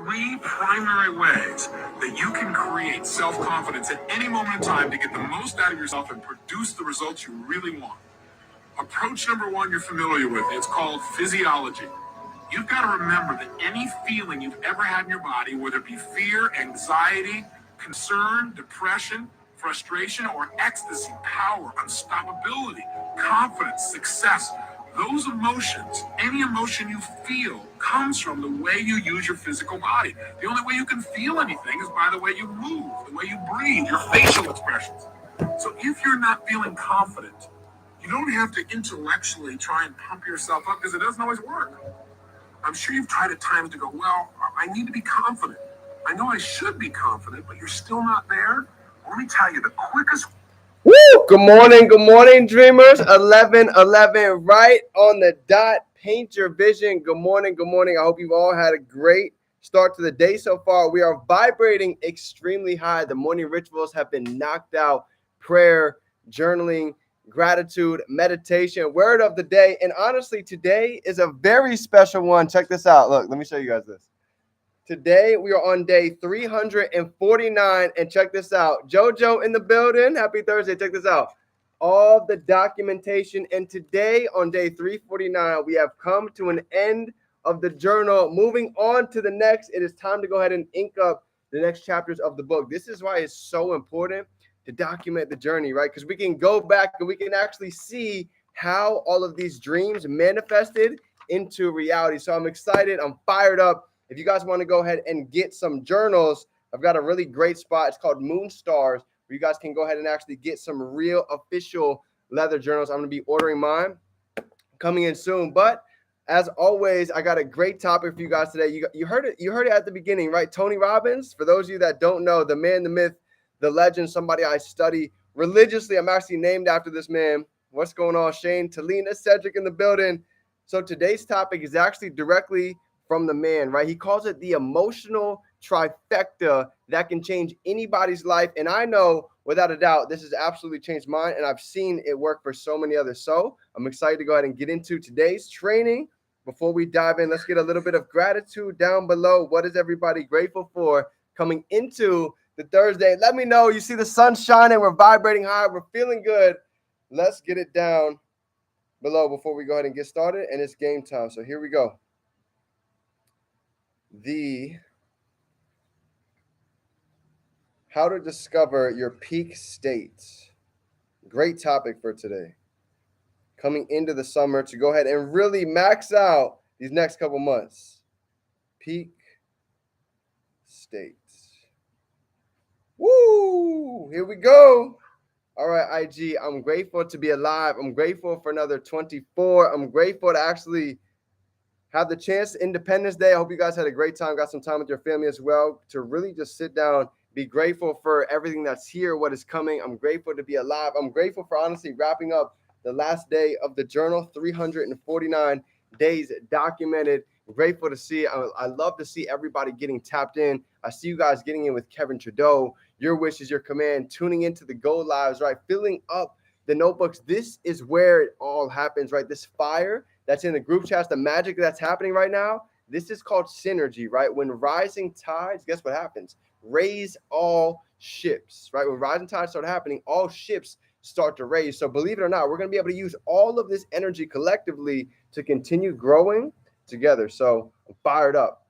three primary ways that you can create self-confidence at any moment in time to get the most out of yourself and produce the results you really want. Approach number one you're familiar with. It's called physiology. You've got to remember that any feeling you've ever had in your body, whether it be fear, anxiety, concern, depression, frustration, or ecstasy, power, unstoppability, confidence, success, those emotions, any emotion you feel, comes from the way you use your physical body. The only way you can feel anything is by the way you move, the way you breathe, your facial expressions. So if you're not feeling confident, you don't have to intellectually try and pump yourself up because it doesn't always work. I'm sure you've tried at times to go, well, I need to be confident. I know I should be confident, but you're still not there. Let me tell you, the quickest. Woo! Good morning, dreamers. 11:11, right on the dot. Paint your vision. Good morning. I hope you've all had a great start to the day so far. We are vibrating extremely high. The morning rituals have been knocked out. Prayer, journaling, gratitude, meditation, word of the day. And honestly, today is a very special one. Check this out. Look, let me show you guys this. Today, we are on day 349, and check this out. JoJo in the building. Happy Thursday. Check this out. All the documentation, and today on day 349, we have come to an end of the journal. Moving on to the next, it is time to go ahead and ink up the next chapters of the book. This is why it's so important to document the journey, right? Because we can go back and we can actually see how all of these dreams manifested into reality. So I'm excited. I'm fired up. If you guys want to go ahead and get some journals, I've got a really great spot. It's called Moon Stars, where you guys can go ahead and actually get some real official leather journals. I'm going to be ordering mine coming in soon. But as always, I got a great topic for you guys today. You heard it at the beginning, right? Tony Robbins, for those of you that don't know, the man, the myth, the legend, somebody I study religiously. I'm actually named after this man. What's going on, Shane? Talina, Cedric in the building. So today's topic is actually directly from the man, right? He calls it the emotional trifecta that can change anybody's life. And I know without a doubt, this has absolutely changed mine. And I've seen it work for so many others. So I'm excited to go ahead and get into today's training. Before we dive in, let's get a little bit of gratitude down below. What is everybody grateful for coming into the Thursday? Let me know. You see the sun shining. We're vibrating high. We're feeling good. Let's get it down below before we go ahead and get started. And it's game time. So here we go. How to discover your peak state. Great topic for today. Coming into the summer to go ahead and really max out these next couple months. Peak state. Woo! Here we go. All right, IG, I'm grateful to be alive. I'm grateful for another 24. I'm grateful to actually have the chance, Independence Day. I hope you guys had a great time, got some time with your family as well, to really just sit down, be grateful for everything that's here, what is coming. I'm grateful to be alive. I'm grateful for honestly wrapping up the last day of the journal, 349 days documented. I'm grateful to see. I love to see everybody getting tapped in. I see you guys getting in with Kevin Trudeau. Your wish is your command. Tuning into the Go Lives, right? Filling up the notebooks. This is where it all happens, right? This fire that's in the group chats, the magic that's happening right now. This is called synergy, right? When rising tides, guess what happens? Raise all ships, right? When rising tides start happening, all ships start to raise. So believe it or not, we're going to be able to use all of this energy collectively to continue growing together. So I'm fired up.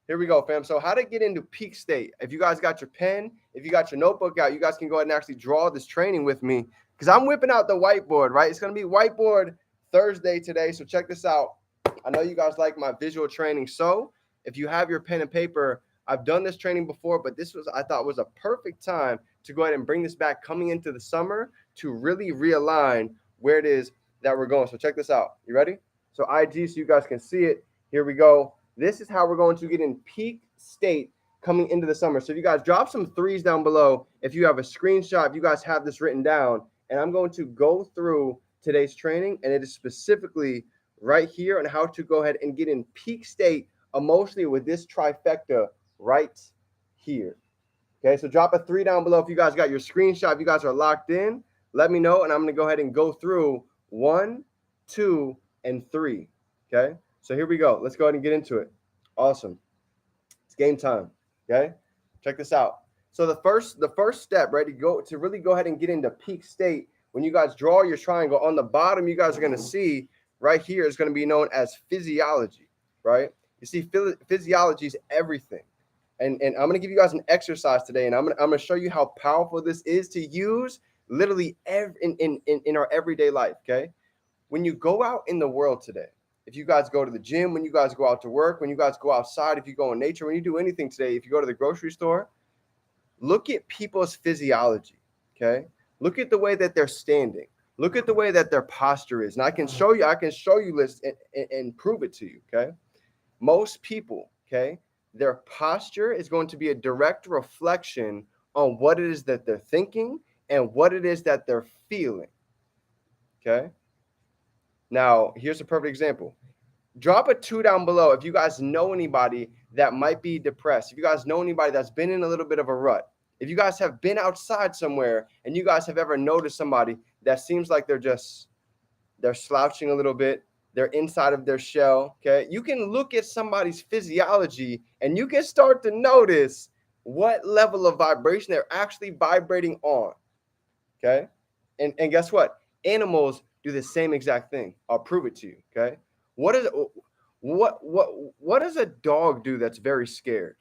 Here we go, fam. So how to get into peak state. If you guys got your pen, if you got your notebook out, you guys can go ahead and actually draw this training with me because I'm whipping out the whiteboard, right? It's going to be whiteboard Thursday today. So check this out. I know you guys like my visual training. So if you have your pen and paper, I've done this training before, but I thought was a perfect time to go ahead and bring this back coming into the summer to really realign where it is that we're going. So check this out. You ready? So IG, so you guys can see it. Here we go. This is how we're going to get in peak state coming into the summer. So if you guys drop some threes down below, if you have a screenshot, if you guys have this written down, and I'm going to go through today's training, and it is specifically right here on how to go ahead and get in peak state emotionally with this trifecta right here. Okay, so drop a 3 down below if you guys got your screenshot. If you guys are locked in, let me know, and I'm going to go ahead and go through 1, 2, and 3. Okay, so here we go. Let's go ahead and get into it. Awesome. It's game time. Okay, check this out. So the first step, right, to really go ahead and get into peak state. When you guys draw your triangle on the bottom, you guys are going to see right here is going to be known as physiology, right? You see, physiology is everything. And I'm going to give you guys an exercise today, and I'm going to show you how powerful this is to use literally in our everyday life. Okay, when you go out in the world today, if you guys go to the gym, when you guys go out to work, when you guys go outside, if you go in nature, when you do anything today, if you go to the grocery store, look at people's physiology. Okay, look at the way that they're standing. Look at the way that their posture is, and I can show you this and prove it to you. Okay, most people, okay, their posture is going to be a direct reflection on what it is that they're thinking and what it is that they're feeling. Okay, now here's a perfect example. Drop a 2 down below if you guys know anybody that might be depressed. If you guys know anybody that's been in a little bit of a rut. If you guys have been outside somewhere and you guys have ever noticed somebody that seems like they're slouching a little bit, they're inside of their shell, okay? You can look at somebody's physiology and you can start to notice what level of vibration they're actually vibrating on, okay? And guess what? Animals do the same exact thing. I'll prove it to you, okay? What is what does a dog do that's very scared?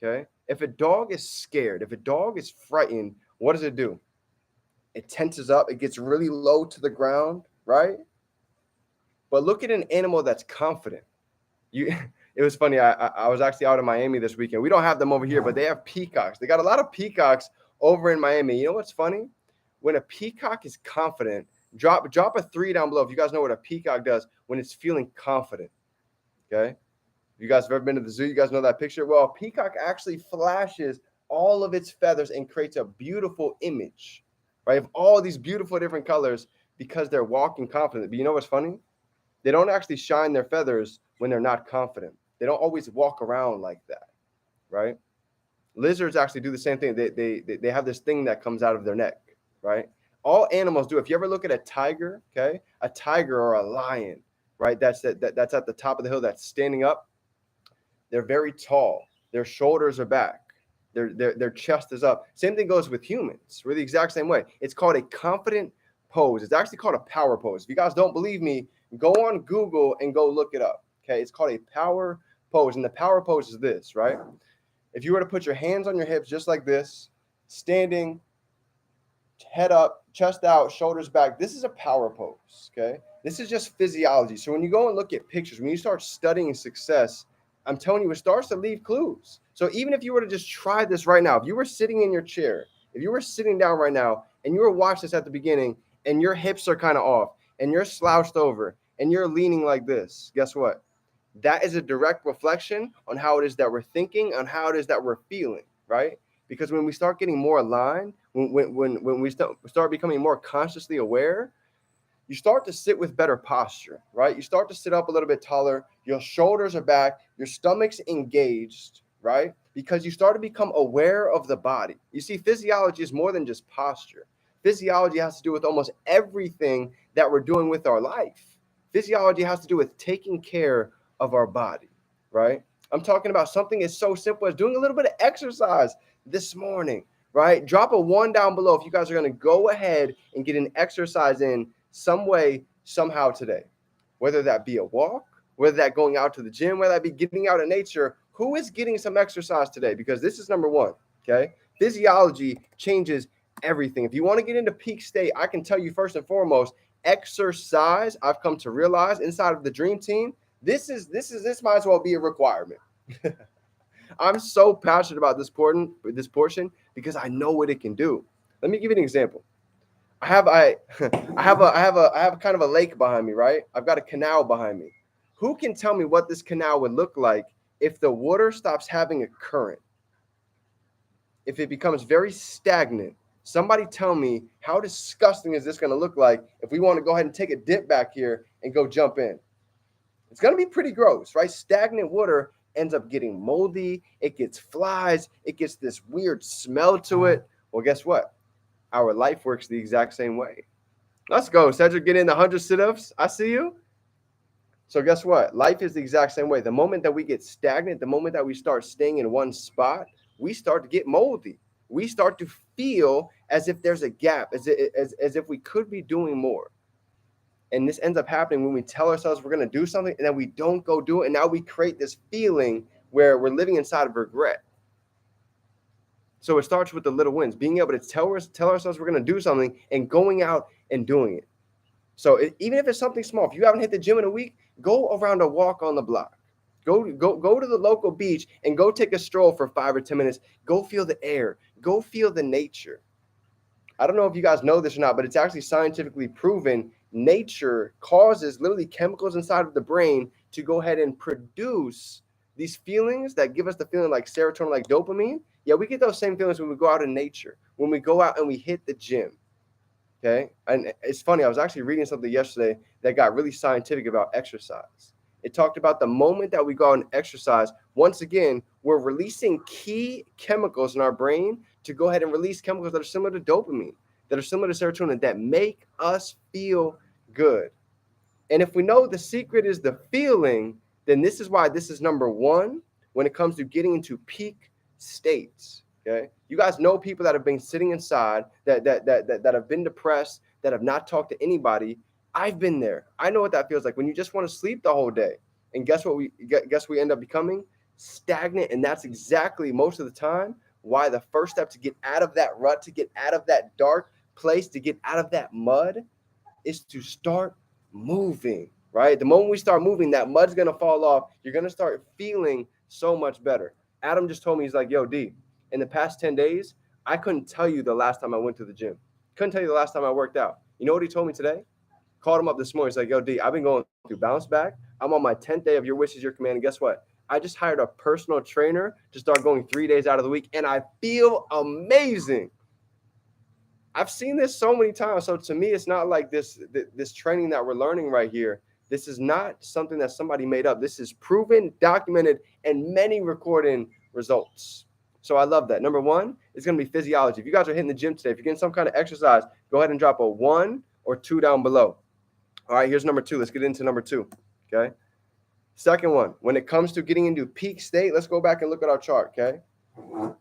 Okay? If a dog is scared, if a dog is frightened, what does it do? It tenses up, it gets really low to the ground, right? But look at an animal that's confident. You it was funny. I was actually out in Miami this weekend. We don't have them over here, but they have peacocks. They got a lot of peacocks over in Miami. You know what's funny? When a peacock is confident, drop a 3 down below if you guys know what a peacock does when it's feeling confident. Okay? If you guys have ever been to the zoo, you guys know that picture. Well, a peacock actually flashes all of its feathers and creates a beautiful image, right? Of all these beautiful different colors because they're walking confident. But you know what's funny? They don't actually shine their feathers when they're not confident. They don't always walk around like that, right? Lizards actually do the same thing. They have this thing that comes out of their neck, right? All animals do. If you ever look at a tiger, okay, a tiger or a lion, right? That's at the top of the hill that's standing up. They're very tall. Their shoulders are back. Their chest is up. Same thing goes with humans. We're the exact same way. It's called a confident pose. It's actually called a power pose. If you guys don't believe me, go on Google and go look it up. Okay, it's called a power pose, and the power pose is this, right? If you were to put your hands on your hips just like this, standing, head up, chest out, shoulders back, this is a power pose, okay? This is just physiology. So when you go and look at pictures, when you start studying success, I'm telling you, it starts to leave clues. So even if you were to just try this right now, if you were sitting in your chair, if you were sitting down right now and you were watching this at the beginning and your hips are kind of off and you're slouched over and you're leaning like this, guess what? That is a direct reflection on how it is that we're thinking, on how it is that we're feeling, right? Because when we start getting more aligned, when we start becoming more consciously aware, you start to sit with better posture, right? You start to sit up a little bit taller. Your shoulders are back. Your stomach's engaged, right? Because you start to become aware of the body. You see, physiology is more than just posture. Physiology has to do with almost everything that we're doing with our life. Physiology has to do with taking care of our body, right? I'm talking about something as so simple as doing a little bit of exercise this morning, right? Drop a 1 down below if you guys are going to go ahead and get an exercise in some way, somehow today. Whether that be a walk, whether that going out to the gym, whether that be getting out in nature, who is getting some exercise today? Because this is number one, okay? Physiology changes everything. If you want to get into peak state, I can tell you first and foremost, exercise, I've come to realize inside of the dream team, this might as well be a requirement. I'm so passionate about this portion because I know what it can do. Let me give you an example. I have kind of a lake behind me, right? I've got a canal behind me. Who can tell me what this canal would look like if the water stops having a current? If it becomes very stagnant? Somebody tell me, how disgusting is this going to look like if we want to go ahead and take a dip back here and go jump in? It's going to be pretty gross, right? Stagnant water ends up getting moldy. It gets flies. It gets this weird smell to it. Well, guess what? Our life works the exact same way. Let's go, Cedric. Get in the 100 sit-ups. I see you. So guess what? Life is the exact same way. The moment that we get stagnant, the moment that we start staying in one spot, we start to get moldy. We start to feel as if there's a gap, as if we could be doing more. And this ends up happening when we tell ourselves we're going to do something and then we don't go do it. And now we create this feeling where we're living inside of regret. So it starts with the little wins, being able to tell ourselves we're going to do something and going out and doing it. So even if it's something small, if you haven't hit the gym in a week, go around a walk on the block. Go to the local beach and go take a stroll for 5 or 10 minutes. Go feel the air. Go feel the nature. I don't know if you guys know this or not, but it's actually scientifically proven nature causes literally chemicals inside of the brain to go ahead and produce these feelings that give us the feeling like serotonin, like dopamine. Yeah, we get those same feelings when we go out in nature, when we go out and we hit the gym. Okay. And it's funny, I was actually reading something yesterday that got really scientific about exercise. It talked about the moment that we go out and exercise, once again, we're releasing key chemicals in our brain to go ahead and release chemicals that are similar to dopamine, that are similar to serotonin, that make us feel good. And if we know the secret is the feeling, then this is why this is number one when it comes to getting into peak states. Okay, you guys know people that have been sitting inside, that have been depressed, that have not talked to anybody. I've been there. I know what that feels like when you just want to sleep the whole day. And guess what we end up becoming? Stagnant. And that's exactly most of the time why the first step to get out of that rut, to get out of that dark place, to get out of that mud is to start moving, right? The moment we start moving, that mud's going to fall off. You're going to start feeling so much better. Adam just told me, he's like, yo, D, in the past 10 days, I couldn't tell you the last time I went to the gym. Couldn't tell you the last time I worked out. You know what he told me today? Called him up this morning. He's like, yo, D, I've been going through bounce back. I'm on my 10th day of your wishes, your command. And guess what? I just hired a personal trainer to start going 3 days out of the week. And I feel amazing. I've seen this so many times. So to me, it's not like this training that we're learning right here. This is not something that somebody made up. This is proven, documented, and many recording results. So I love that. Number one is going to be physiology. If you guys are hitting the gym today, if you're getting some kind of exercise, go ahead and drop a 1 or 2 down below. All right, here's number 2. Let's get into number 2. Okay. Second one, when it comes to getting into peak state, let's go back and look at our chart. Okay.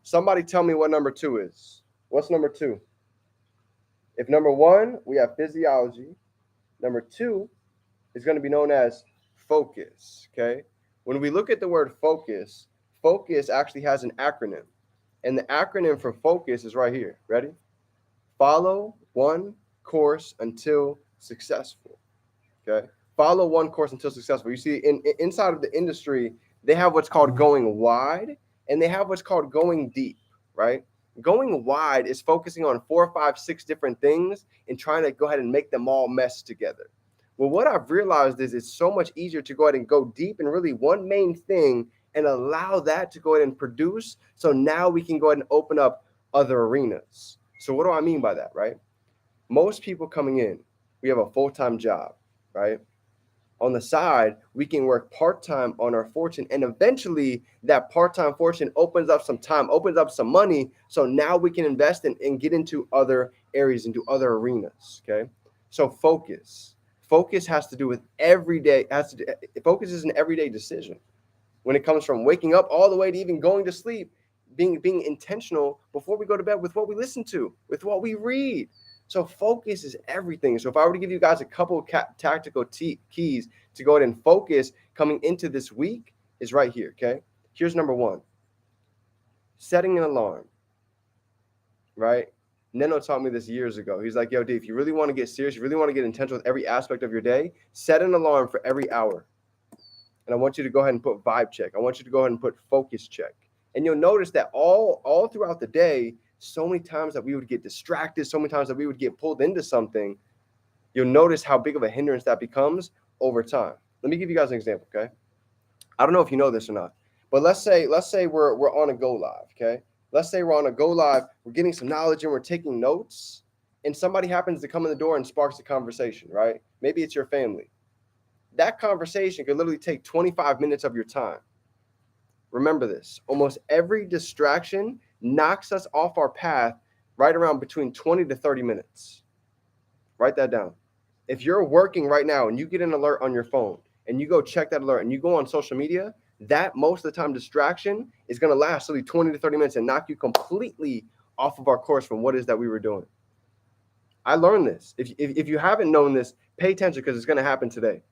Somebody tell me what number 2 is. What's number 2? If number 1, we have physiology, number 2 is going to be known as focus, okay? When we look at the word focus, focus actually has an acronym. And the acronym for focus is right here. Ready? Follow one course until successful, okay? Follow one course until successful. You see, inside of the industry, they have what's called going wide, and they have what's called going deep, right? Going wide is focusing on 4, 5, 6 different things and trying to go ahead and make them all mesh together. Well, what I've realized is it's so much easier to go ahead and go deep in really one main thing and allow that to go ahead and produce. So now we can go ahead and open up other arenas. So what do I mean by that, right? Most people coming in, we have a full-time job, right? On the side, we can work part-time on our fortune. And eventually that part-time fortune opens up some time, opens up some money. So now we can invest in and get into other areas, into other arenas. Okay. So focus has to do with everyday, focus is an everyday decision. When it comes from waking up all the way to even going to sleep, being intentional before we go to bed with what we listen to, with what we read. So focus is everything. So if I were to give you guys a couple of tactical keys to go ahead and focus coming into this week is right here, okay? Here's number 1. Setting an alarm, right? Neno taught me this years ago. He's like, yo, D, if you really want to get serious, you really want to get intentional with every aspect of your day, set an alarm for every hour. And I want you to go ahead and put vibe check. I want you to go ahead and put focus check. And you'll notice that all throughout the day, so many times that we would get distracted, so many times that we would get pulled into something, you'll notice how big of a hindrance that becomes over time. Let me give you guys an example, okay? I don't know if you know this or not, but let's say we're on a go live, okay? Let's say we're on a go live, we're getting some knowledge and we're taking notes, and somebody happens to come in the door and sparks a conversation, right? Maybe it's your family. That conversation could literally take 25 minutes of your time. Remember this, almost every distraction knocks us off our path right around between 20 to 30 minutes. Write that down. If you're working right now and you get an alert on your phone and you go check that alert and you go on social media, that most of the time distraction is going to last only 20 to 30 minutes and knock you completely off of our course from what it is that we were doing. I learned this. If you haven't known this, pay attention because it's going to happen today.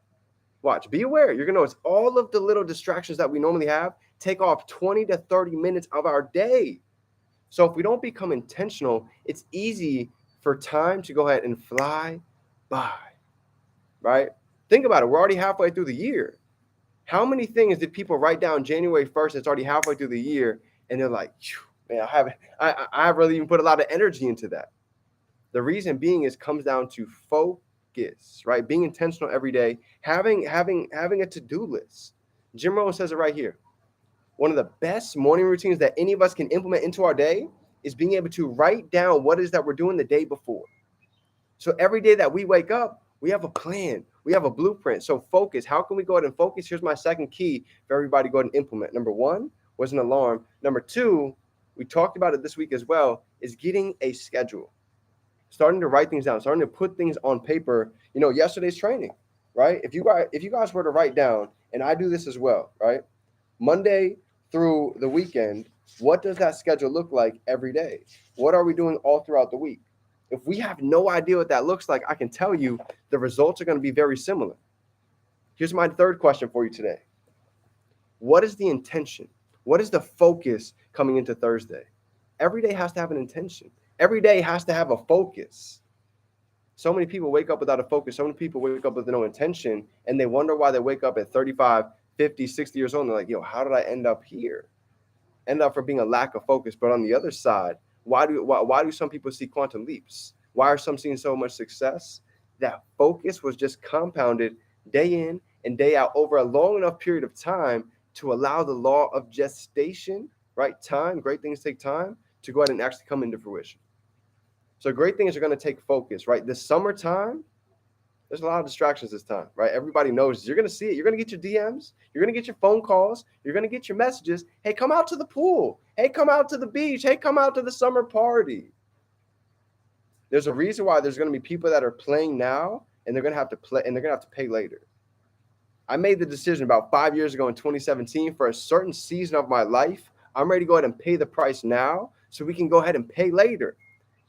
Watch, be aware. You're going to notice all of the little distractions that we normally have take off 20 to 30 minutes of our day. So if we don't become intentional, it's easy for time to go ahead and fly by, right? Think about it. We're already halfway through the year. How many things did people write down January 1st? It's already halfway through the year. And they're like, man, I haven't really even put a lot of energy into that. The reason being is comes down to focus, right? Being intentional every day, having a to-do list. Jim Rohn says it right here. One of the best morning routines that any of us can implement into our day is being able to write down what it is that we're doing the day before. So every day that we wake up, we have a plan. We have a blueprint. So focus. How can we go ahead and focus? Here's my second key for everybody to go ahead and implement. Number one was an alarm. Number two, we talked about it this week as well, is getting a schedule. Starting to write things down, starting to put things on paper. You know, yesterday's training, right? If you guys were to write down, and I do this as well, right? Monday through the weekend, what does that schedule look like every day? What are we doing all throughout the week? If we have no idea what that looks like, I can tell you the results are going to be very similar. Here's my third question for you today. What is the intention? What is the focus coming into Thursday? Every day has to have an intention. Every day has to have a focus. So many people wake up without a focus. So many people wake up with no intention, and they wonder why they wake up at 35, 50, 60 years old. And they're like, yo, how did I end up here? End up for being a lack of focus. But on the other side, why do some people see quantum leaps? Why are some seeing so much success? That focus was just compounded day in and day out over a long enough period of time to allow the law of gestation, right? Time, great things take time to go ahead and actually come into fruition. So great things are going to take focus, right? This summertime, there's a lot of distractions this time, right? Everybody knows you're going to see it. You're going to get your DMs. You're going to get your phone calls. You're going to get your messages. Hey, come out to the pool. Hey, come out to the beach. Hey, come out to the summer party. There's a reason why there's going to be people that are playing now, and they're going to have to play, and they're going to have to pay later. I made the decision about 5 years ago in 2017 for a certain season of my life. I'm ready to go ahead and pay the price now so we can go ahead and pay later.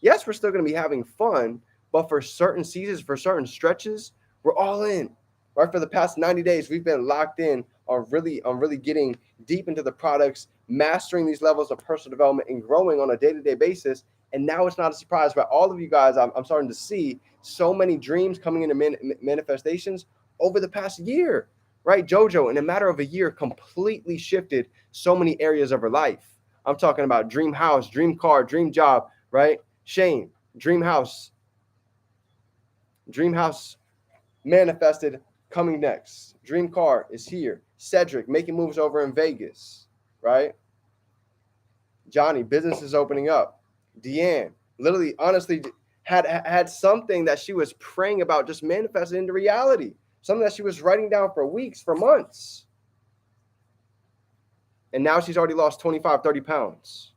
Yes, we're still going to be having fun, but for certain seasons, for certain stretches, we're all in. Right? For the past 90 days, we've been locked in on really getting deep into the products, mastering these levels of personal development and growing on a day-to-day basis. And now it's not a surprise, but all of you guys, I'm starting to see so many dreams coming into manifestations over the past year, right? JoJo, in a matter of a year, completely shifted so many areas of her life. I'm talking about dream house, dream car, dream job, right? Shane, dream house manifested, coming next. Dream car is here. Cedric making moves over in Vegas, right? Johnny, business is opening up. Deanne, literally, honestly, had something that she was praying about just manifested into reality. Something that she was writing down for weeks, for months. And now she's already lost 25, 30 pounds.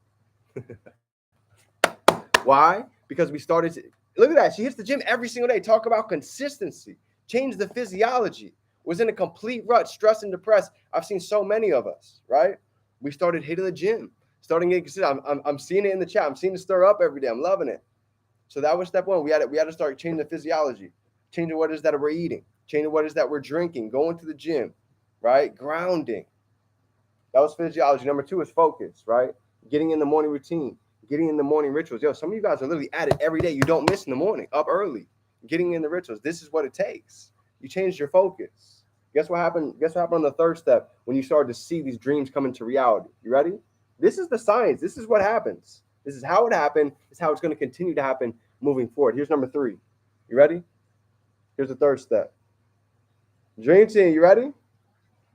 Why? Because we started to, look at that. She hits the gym every single day. Talk about consistency. Change the physiology. Was in a complete rut, stressed and depressed. I've seen so many of us, right? We started hitting the gym, starting getting consistent. I'm seeing it in the chat. I'm seeing it stir up every day. I'm loving it. So that was step one. We had to start changing the physiology, changing what it is that we're eating, changing what it is that we're drinking, going to the gym, right? Grounding. That was physiology. Number two is focus, right? Getting in the morning routine, getting in the morning rituals. Yo, some of you guys are literally at it every day. You don't miss in the morning, up early, getting in the rituals. This is what it takes. You changed your focus. Guess what happened? Guess what happened on the third step when you started to see these dreams come into reality? You ready? This is the science. This is what happens. This is how it happened. This is how it's going to continue to happen moving forward. Here's number three. You ready? Here's the third step. Dream team, you ready?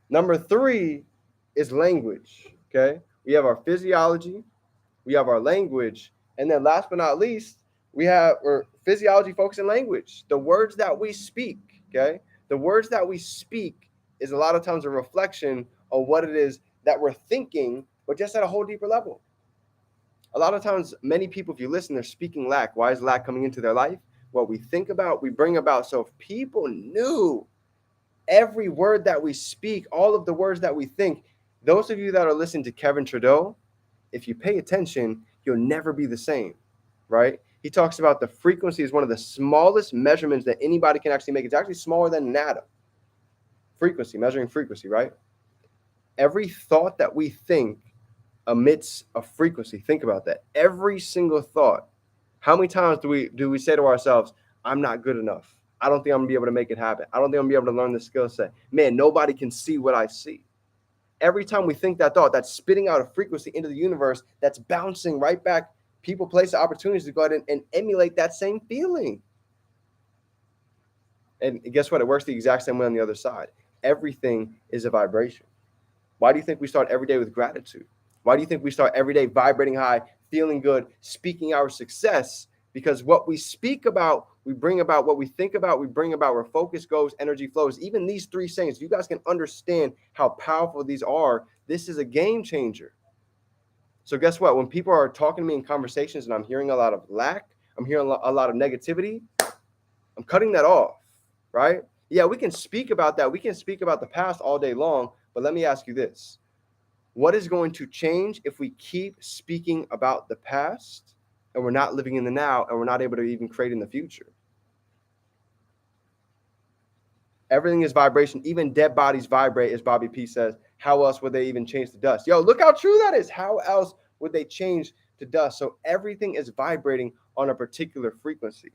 Number three is language, okay? We have our physiology, we have our language, and then last but not least, we have our physiology, focus, and language. The words that we speak, okay? The words that we speak is a lot of times a reflection of what it is that we're thinking, but just at a whole deeper level. A lot of times, many people, if you listen, they're speaking lack. Why is lack coming into their life? What we think about, we bring about. So if people knew every word that we speak, all of the words that we think, those of you that are listening to Kevin Trudeau, if you pay attention, you'll never be the same, right? He talks about the frequency is one of the smallest measurements that anybody can actually make. It's actually smaller than an atom. Frequency, measuring frequency, right? Every thought that we think emits a frequency. Think about that. Every single thought. How many times do we say to ourselves, I'm not good enough? I don't think I'm gonna be able to make it happen. I don't think I'm gonna be able to learn the skill set. Man, nobody can see what I see. Every time we think that thought, that's spitting out a frequency into the universe that's bouncing right back people, places, opportunities to go ahead and emulate that same feeling. And guess what? It works the exact same way on the other side. Everything is a vibration. Why do you think we start every day with gratitude? Why do you think we start every day vibrating high, feeling good, speaking our success? Because what we speak about, we bring about. What we think about, we bring about. Where focus goes, energy flows. Even these three sayings, if you guys can understand how powerful these are, this is a game changer. So guess what? When people are talking to me in conversations and I'm hearing a lot of lack, I'm hearing a lot of negativity, I'm cutting that off, right? Yeah, we can speak about that. We can speak about the past all day long, but let me ask you this. What is going to change if we keep speaking about the past and we're not living in the now and we're not able to even create in the future? Everything is vibration. Even dead bodies vibrate, as Bobby P says. How else would they even change to dust? Yo, look how true that is. How else would they change to dust? So everything is vibrating on a particular frequency.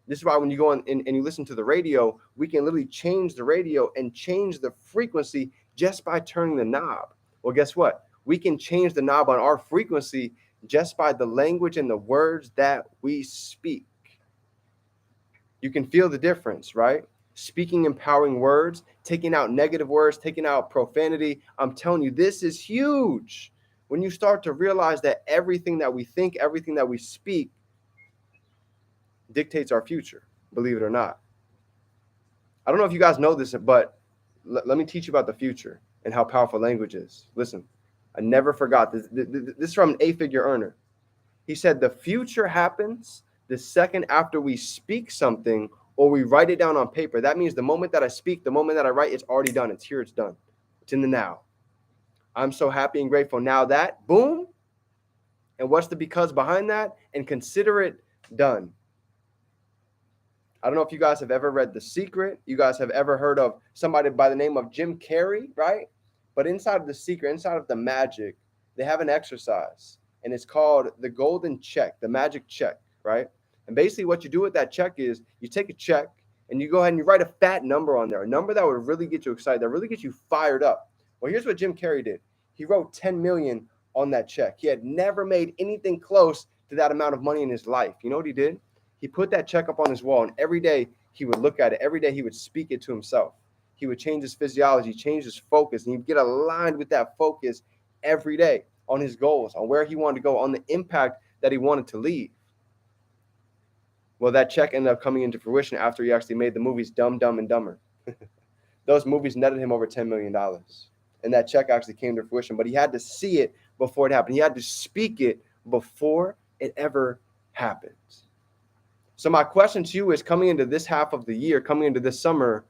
This is why when you go on and you listen to the radio, we can literally change the radio and change the frequency just by turning the knob. Well, guess what? We can change the knob on our frequency just by the language and the words that we speak. You can feel the difference, right? Speaking empowering words, taking out negative words, taking out profanity. I'm telling you, this is huge. When you start to realize that everything that we think, everything that we speak dictates our future, believe it or not. I don't know if you guys know this, but let me teach you about the future and how powerful language is. Listen, I never forgot this. This is from an 8-figure earner. He said the future happens the second after we speak something or we write it down on paper. That means the moment that I speak, the moment that I write, it's already done. It's here, it's done. It's in the now. I'm so happy and grateful now that, boom. And what's the because behind that? And consider it done. I don't know if you guys have ever read The Secret. You guys have ever heard of somebody by the name of Jim Carrey, right? But inside of The Secret, inside of the magic, they have an exercise. And it's called the golden check, the magic check, right? And basically what you do with that check is you take a check and you go ahead and you write a fat number on there, a number that would really get you excited, that really gets you fired up. Well, here's what Jim Carrey did. He wrote 10 million on that check. He had never made anything close to that amount of money in his life. You know what he did? He put that check up on his wall, and every day he would look at it. Every day he would speak it to himself. He would change his physiology, change his focus, and he'd get aligned with that focus every day on his goals, on where he wanted to go, on the impact that he wanted to leave. Well, that check ended up coming into fruition after he actually made the movies Dumb, Dumb, and Dumber. Those movies netted him over $10 million. And that check actually came to fruition, but he had to see it before it happened. He had to speak it before it ever happened. So my question to you is, coming into this half of the year, coming into this summer,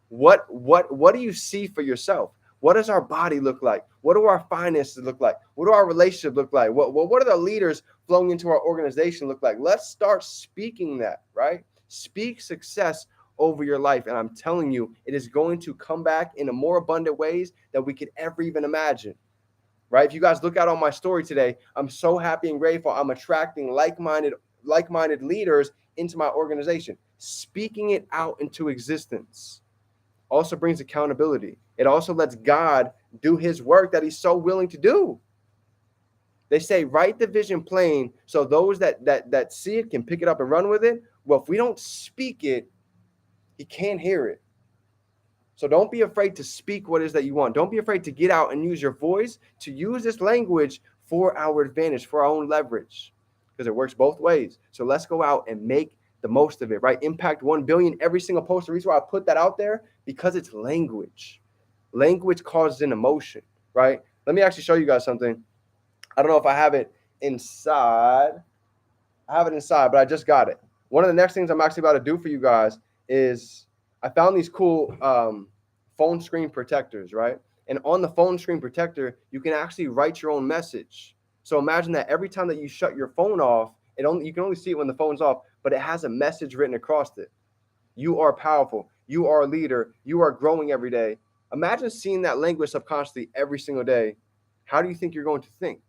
what do you see for yourself? What does our body look like? What do our finances look like? What do our relationships look like? What are the leaders flowing into our organization look like? Let's start speaking that, right? Speak success over your life. And I'm telling you, it is going to come back in a more abundant ways than we could ever even imagine, right? If you guys look out on my story today, I'm so happy and grateful. I'm attracting like-minded leaders into my organization. Speaking it out into existence also brings accountability. It also lets God do his work that he's so willing to do. They say, write the vision plain so those that see it can pick it up and run with it. Well, if we don't speak it, he can't hear it. So don't be afraid to speak what it is that you want. Don't be afraid to get out and use your voice, to use this language for our advantage, for our own leverage, because it works both ways. So let's go out and make the most of it, right? Impact 1 billion every single post. The reason why I put that out there, because it's language. Language causes an emotion, right? Let me actually show you guys something. I don't know if I have it inside. I have it inside, but I just got it. One of the next things I'm actually about to do for you guys is I found these cool phone screen protectors, right? And on the phone screen protector, you can actually write your own message. So imagine that every time that you shut your phone off, you can only see it when the phone's off, but it has a message written across it. You are powerful. You are a leader. You are growing every day. Imagine seeing that language subconsciously every single day. How do you think you're going to think?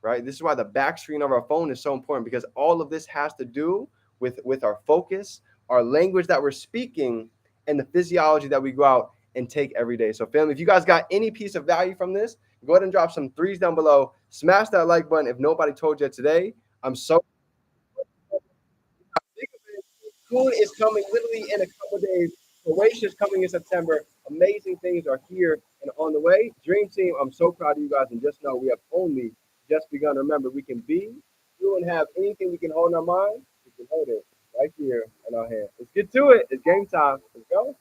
Right? This is why the back screen of our phone is so important, because all of this has to do with our focus, our language that we're speaking, and the physiology that we go out and take every day. So, family, if you guys got any piece of value from this, go ahead and drop some threes down below. Smash that like button if nobody told you today. I'm so Food is coming literally in a couple of days. Croatia is coming in September. Amazing things are here and on the way. Dream Team, I'm so proud of you guys. And just know we have only just begun. Remember, we can be, do, and have anything we can hold in our mind. We can hold it right here in our hand. Let's get to it. It's game time. Let's go.